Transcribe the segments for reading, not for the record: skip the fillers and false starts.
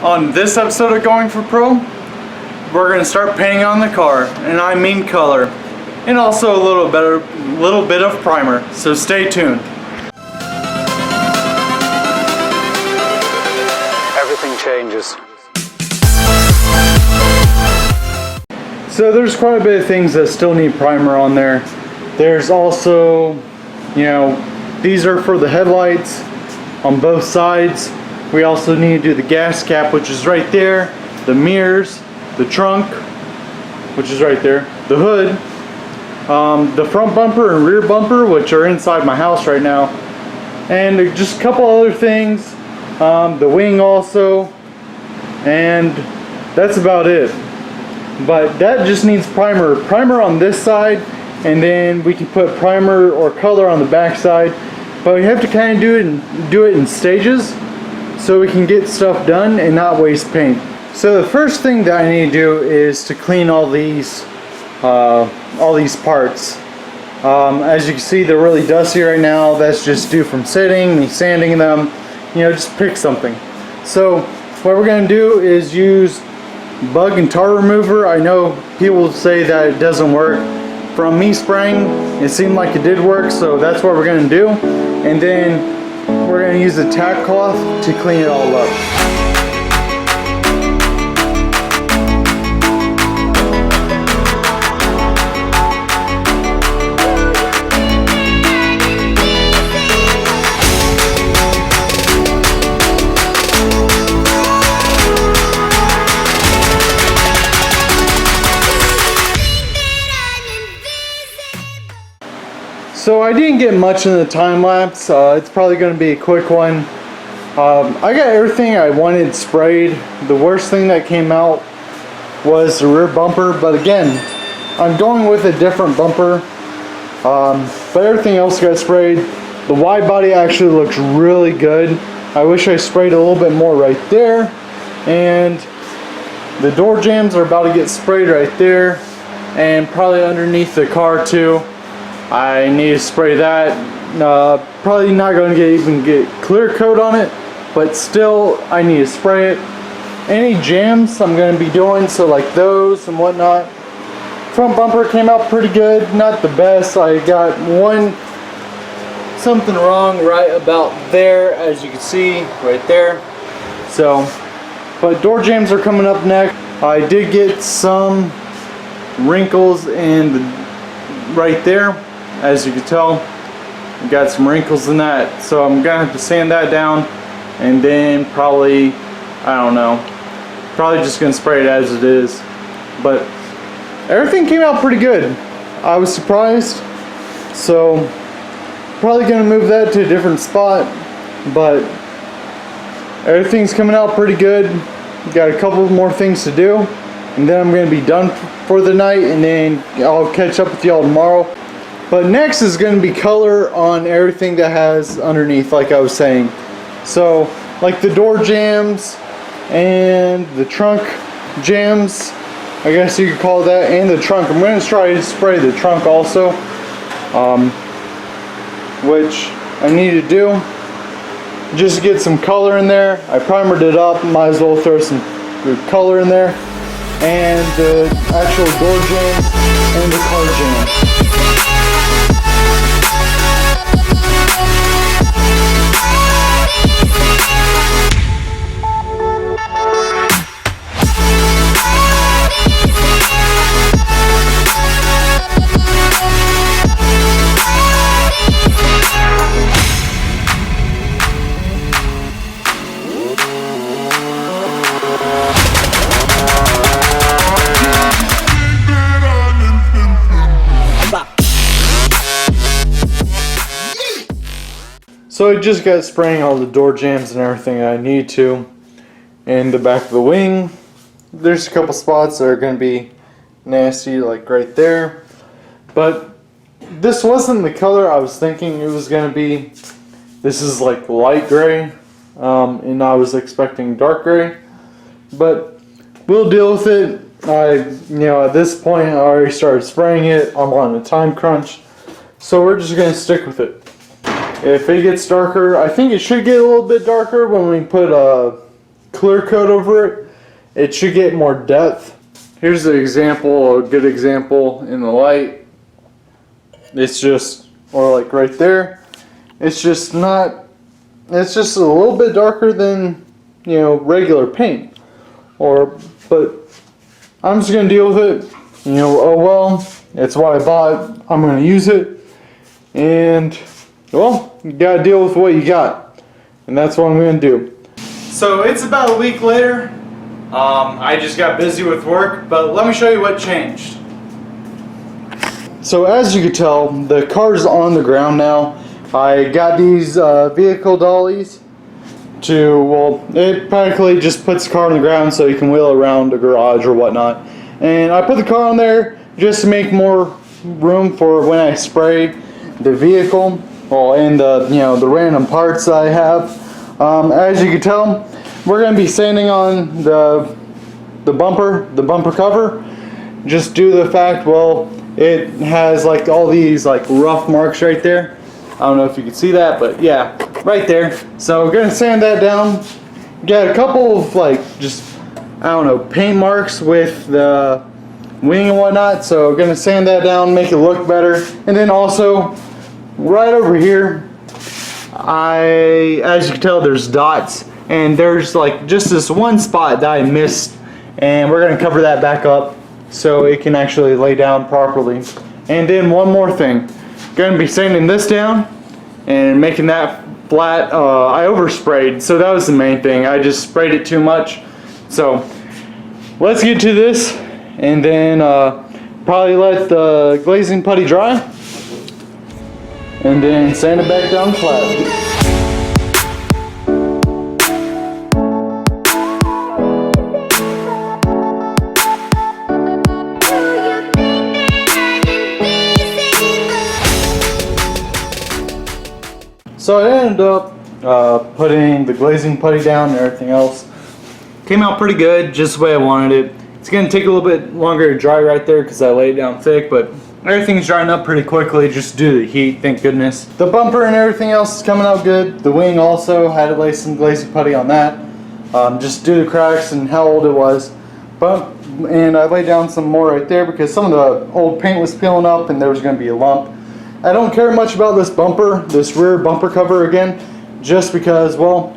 On this episode of Going for Pro, we're going to start painting on the car, and I mean color, and also a little bit of primer, so stay tuned. Everything changes. So there's quite a bit of things that still need primer on there. There's also, these are for the headlights on both sides. We also need to do the gas cap, which is right there, the mirrors, the trunk, which is right there, the hood, the front bumper and rear bumper, which are inside my house right now, and just a couple other things, the wing also, and that's about it. But that just needs primer on this side, and then we can put primer or color on the back side. But we have to kind of do it in stages, so we can get stuff done and not waste paint. So the first thing that I need to do is to clean all these parts. As you can see, they're really dusty right now. That's just due from sitting, me sanding them, just pick something. So what we're going to do is use bug and tar remover. I know people say that it doesn't work. From me spraying, it seemed like it did work, so that's what we're going to do. And then we're going to use a tack cloth to clean it all up. So I didn't get much in the time lapse. It's probably going to be a quick one. I got everything I wanted sprayed. The worst thing that came out was the rear bumper, but again, I'm going with a different bumper. But everything else got sprayed. The Widebody actually looks really good. I wish I sprayed a little bit more right there. And the door jambs are about to get sprayed right there, and probably underneath the car too. I need to spray that. Probably not going to even get clear coat on it, but still I need to spray it. Any jams I'm going to be doing, so like those and whatnot. Front bumper came out pretty good, not the best. I got something wrong right about there, as you can see right there. So, but door jams are coming up next. I did get some wrinkles in right there. As you can tell, we got some wrinkles in that, so I'm gonna have to sand that down, and then probably, I don't know, probably just gonna spray it as it is. But everything came out pretty good. I was surprised, so probably gonna move that to a different spot, but everything's coming out pretty good. Got a couple more things to do, and then I'm gonna be done for the night, and then I'll catch up with y'all tomorrow. But next is going to be color on everything that has underneath, like I was saying. So, like the door jambs and the trunk jambs, I guess you could call that, and the trunk. I'm going to try to spray the trunk also, which I need to do. Just to get some color in there. I primered it up, might as well throw some good color in there. And the actual door jambs and the car jambs. So I just got spraying all the door jambs and everything I need to. In the back of the wing, there's a couple spots that are going to be nasty, like right there. But this wasn't the color I was thinking it was going to be. This is like light gray, and I was expecting dark gray. But we'll deal with it. At this point I already started spraying it. I'm on a time crunch, so we're just going to stick with it. If it gets darker, I think it should get a little bit darker when we put clear coat over it, it should get more depth. Here's an example, a good example in the light. It's just, or like right there, it's just not, it's just a little bit darker than, you know, regular paint. But I'm just gonna deal with it. You know, oh well, it's what I bought. I'm gonna use it, and well, you gotta deal with what you got, and that's what I'm gonna do. So it's about a week later. I just got busy with work, but let me show you what changed. So as you can tell, the car's on the ground now. I got these vehicle dollies to, well, it practically just puts the car on the ground so you can wheel around a garage or whatnot. And I put the car on there just to make more room for when I spray the vehicle, well, and the, you know, the random parts that I have. As you can tell, we're going to be sanding on the bumper cover, just due to the fact, well, it has like all these like rough marks right there. I don't know if you can see that, but yeah, right there. So we're gonna sand that down. Got a couple of like just, I don't know, paint marks with the wing and whatnot. So we're gonna sand that down, make it look better. And then also right over here, as you can tell, there's dots, and there's like just this one spot that I missed, and we're gonna cover that back up so it can actually lay down properly. And then one more thing, going to be sanding this down and making that flat. I oversprayed, so that was the main thing. I just sprayed it too much. So let's get to this, and then probably let the glazing putty dry, and then sand it back down flat. So I ended up putting the glazing putty down and everything else. Came out pretty good, just the way I wanted it. It's going to take a little bit longer to dry right there because I laid it down thick, but everything's drying up pretty quickly just due to the heat, thank goodness. The bumper and everything else is coming out good. The wing also had to lay some glazing putty on that, just due to cracks and how old it was. And I laid down some more right there because some of the old paint was peeling up and there was going to be a lump. I don't care much about this bumper, this rear bumper cover again, just because, well,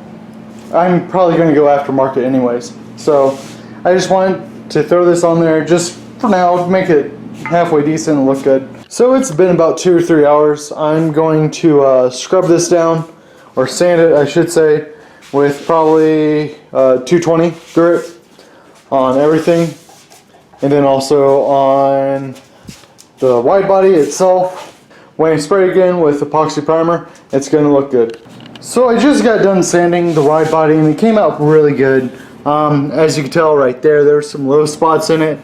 I'm probably going to go aftermarket anyways. So I just wanted to throw this on there just for now, make it halfway decent and look good. So it's been about 2 or 3 hours. I'm going to scrub this down, or sand it I should say, with probably 220 grit on everything, and then also on the wide body itself. When I spray again with epoxy primer, it's going to look good. So I just got done sanding the wide body and it came out really good. As you can tell right there, there's some low spots in it,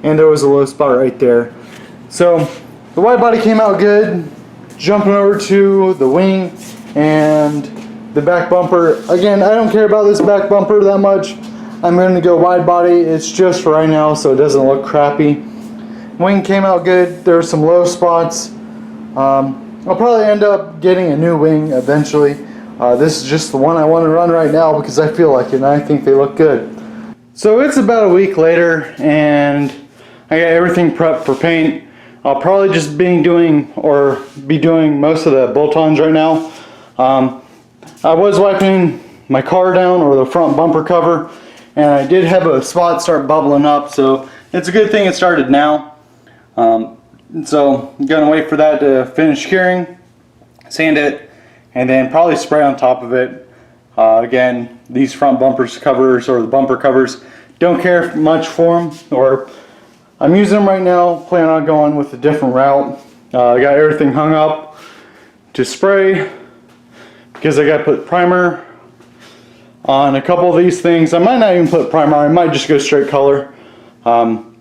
and there was a low spot right there. So the wide body came out good. Jumping over to the wing and the back bumper. Again, I don't care about this back bumper that much. I'm going to go wide body. It's just for right now so it doesn't look crappy. Wing came out good. There were some low spots. I'll probably end up getting a new wing eventually. This is just the one I want to run right now because I feel like it and I think they look good. So it's about a week later and I got everything prepped for paint. I'll probably just be doing most of the Bolt-Ons right now. I was wiping my car down, or the front bumper cover, and I did have a spot start bubbling up, so it's a good thing it started now. So I'm gonna wait for that to finish curing, sand it, and then probably spray on top of it. Again, these front bumpers covers, or the bumper covers, don't care much for them, or I'm using them right now, plan on going with a different route. I got everything hung up to spray because I got to put primer on a couple of these things. I might not even put primer, I might just go straight color. Kind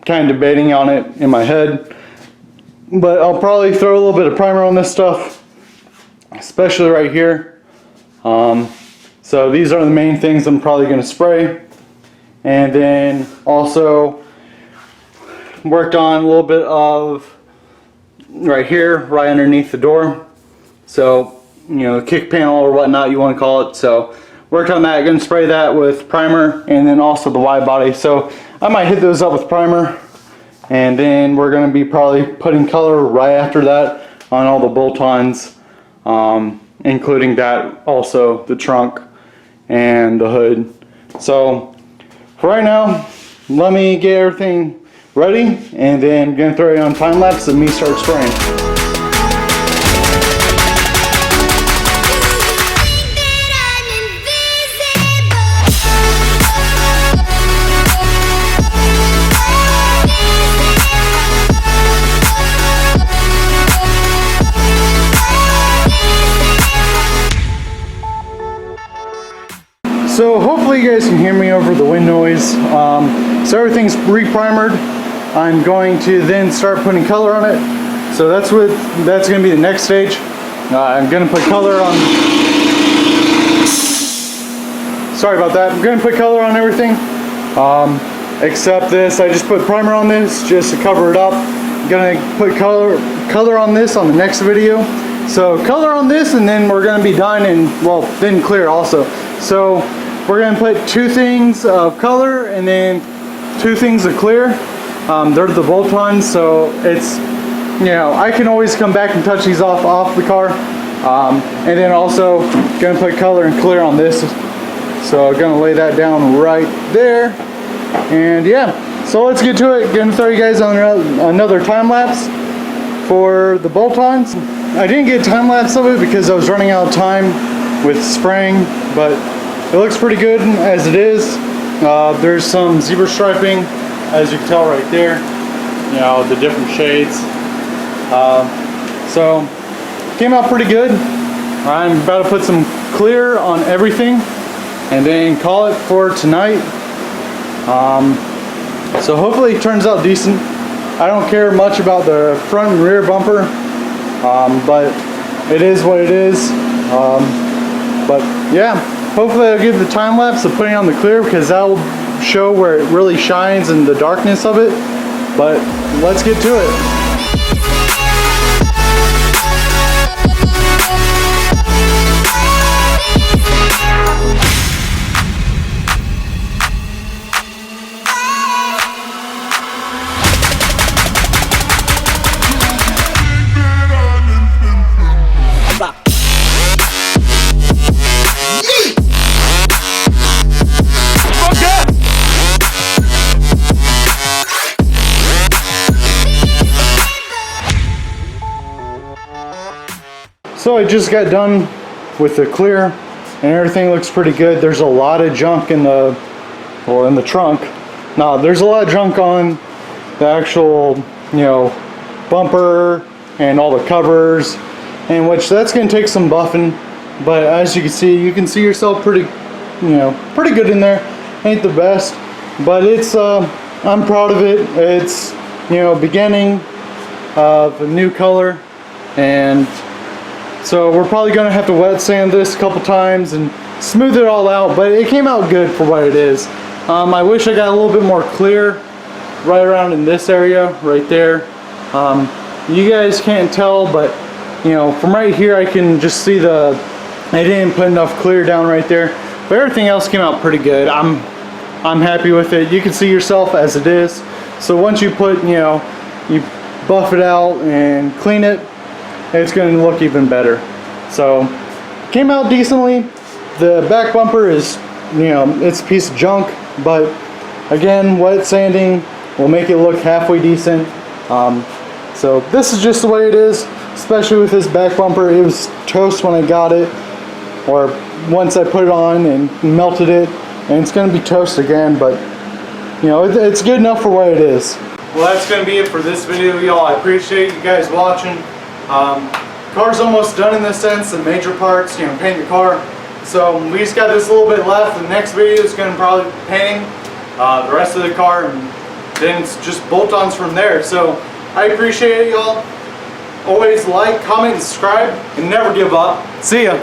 of debating on it in my head, but I'll probably throw a little bit of primer on this stuff, especially right here. So these are the main things I'm probably going to spray. And then also worked on a little bit of right here, right underneath the door. So, you know, kick panel or whatnot you want to call it. So worked on that. Gonna spray that with primer and then also the wide body. So I might hit those up with primer, and then we're gonna be probably putting color right after that on all the bolt-ons, including that also the trunk and the hood. So for right now, let me get everything ready, and then I'm gonna throw it on time lapse and me start spraying. So hopefully you guys can hear me over the wind noise. So everything's re-primered. I'm going to then start putting color on it. So that's going to be the next stage. I'm going to put color on. Sorry about that. I'm going to put color on everything, except this. I just put primer on this just to cover it up. I'm going to put color on this on the next video. So color on this, and then we're going to be done, and well, then clear also. So we're going to put 2 things of color and then 2 things of clear. They're the Bolt-Ons, so it's, you know, I can always come back and touch these off the car. And then also going to put color and clear on this. So I'm going to lay that down right there. And yeah, so let's get to it. Going to throw you guys on another time lapse for the Bolt-Ons. I didn't get time lapse of it because I was running out of time with spraying, but it looks pretty good as it is. There's some zebra striping, as you can tell right there, you know, the different shades. So came out pretty good. I'm about to put some clear on everything and then call it for tonight. So hopefully it turns out decent. I don't care much about the front and rear bumper, but it is what it is. But yeah. Hopefully I'll give the time lapse of putting on the clear, because that will show where it really shines in the darkness of it. But let's get to it. So I just got done with the clear and everything looks pretty good. There's a lot of junk in the trunk. Now there's a lot of junk on the actual, you know, bumper and all the covers, and which that's going to take some buffing. But as you can see yourself pretty, you know, pretty good in there. Ain't the best, but it's I'm proud of it. It's, you know, beginning of a new color, and so we're probably going to have to wet sand this a couple times and smooth it all out, but it came out good for what it is. I wish I got a little bit more clear right around in this area right there. You guys can't tell, but you know, from right here I can just see I didn't put enough clear down right there, but everything else came out pretty good. I'm happy with it. You can see yourself as it is. So once you put, you know, you buff it out and clean it, it's going to look even better. So came out decently. The back bumper is, you know, it's a piece of junk, but again, wet sanding will make it look halfway decent. So this is just the way it is, especially with this back bumper. It was toast when I got it, or once I put it on and melted it, and it's going to be toast again, but you know, it's good enough for what it is. Well, that's going to be it for this video, y'all. I appreciate you guys watching. Car's almost done in this sense, the major parts, you know, paint the car. So we just got this little bit left. The next video is going to probably be painting the rest of the car, and then it's just bolt-ons from there. So I appreciate it, y'all. Always like, comment, and subscribe, and never give up. See ya.